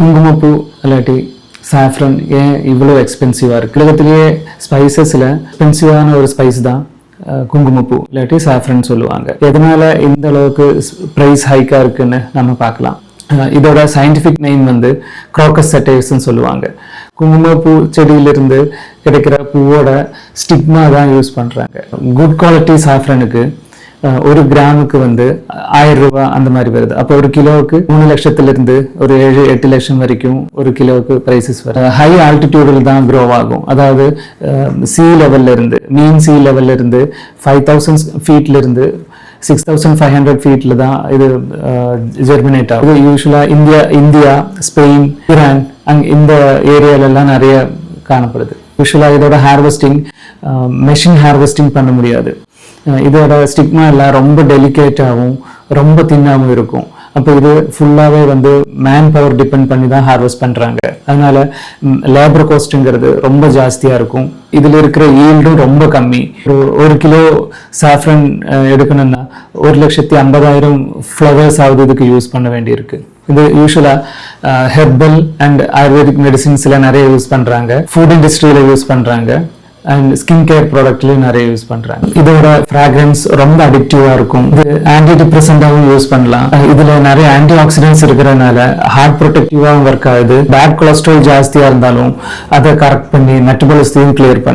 குங்குமப்பூ இல்லாட்டி சாஃப்ரன் ஏன் இவ்வளோ எக்ஸ்பென்சிவாக இருக்குது? உலகத்திலேயே ஸ்பைசஸில் எக்ஸ்பென்சிவான ஒரு ஸ்பைஸ் தான் குங்குமப்பூ இல்லாட்டி சாஃப்ரன் சொல்லுவாங்க. எதனால இந்த அளவுக்கு ப்ரைஸ் ஹைக்காக இருக்குன்னு நம்ம பார்க்கலாம். இதோட சயின்டிஃபிக் நேம் வந்து க்ரோக்கஸ் சட்டைவ்ஸ்ன்னு சொல்லுவாங்க. குங்குமப்பூ செடியிலிருந்து கிடைக்கிற பூவோட ஸ்டிக்மா தான் யூஸ் பண்ணுறாங்க. குட் குவாலிட்டி சாஃப்ரனுக்கு ஒரு கிராமுக்கு வந்து 1000 ரூபாய் அந்த மாதிரி வருது. அப்போ ஒரு கிலோவுக்கு 3 லட்சத்திலிருந்து ஒரு 7-8 லட்சம் வரைக்கும் ஒரு கிலோவுக்கு ப்ரைஸஸ் வரும். ஹை ஆல்டிடியூடில் தான் க்ரோ ஆகும். அதாவது சி லெவல்ல இருந்து மீன் சி லெவல்ல இருந்து 5000 ஃபீட்ல இருந்து 6500 ஃபீட்ல தான் இது ஜெர்மினேட் ஆகும். இது யூஸ்வலாக இந்தியா, ஸ்பெயின், ஈரான் இந்த ஏரியாலெல்லாம் நிறைய காணப்படுது. யூஸ்வலாக இதோட ஹார்வெஸ்டிங் மெஷின் ஹார்வெஸ்டிங் பண்ண முடியாது. இதோட ஸ்டிக்மா எல்லாம் ரொம்ப டெலிகேட்டாகவும் ரொம்ப தின்னாகவும் இருக்கும். அப்போ இது ஃபுல்லாகவே வந்து மேன் பவர் டிபெண்ட் பண்ணி தான் ஹார்வெஸ்ட் பண்ணுறாங்க. அதனால லேபர் காஸ்ட்டுங்கிறது ரொம்ப ஜாஸ்தியாக இருக்கும். இதில் இருக்கிற ஈல்டும் ரொம்ப கம்மி. ஒரு கிலோ சாஃப்ரன் எடுக்கணும்னா 1,50,000 ஃப்ளவர்ஸ் ஆகுது இதுக்கு யூஸ் பண்ண வேண்டியிருக்கு. இது யூஸ்வலாக ஹெர்பல் அண்ட் ஆயுர்வேதிக் மெடிசின்ஸில் நிறைய யூஸ் பண்ணுறாங்க. ஃபுட் இண்டஸ்ட்ரியில் யூஸ் பண்ணுறாங்க. அண்ட் ஸ்கின் கேர் ப்ராடக்ட்லையும் நிறைய யூஸ் பண்ணுறாங்க. இதோட ஃப்ராக்ரன்ஸ் ரொம்ப அடிக்டிவாக இருக்கும். இது ஆன்டி டிப்ரெசண்டாகவும் யூஸ் பண்ணலாம். இதில் நிறைய ஆன்டி ஆக்சிடென்ட்ஸ் இருக்கிறதுனால ஹார்ட் ப்ரொடெக்டிவாகவும் ஒர்க் ஆகுது. பேட் கொலஸ்ட்ரால் ஜாஸ்தியாக இருந்தாலும் அதை கரெக்ட் பண்ணி மெட்டபாலிசத்தையும் கிளியர் பண்ணி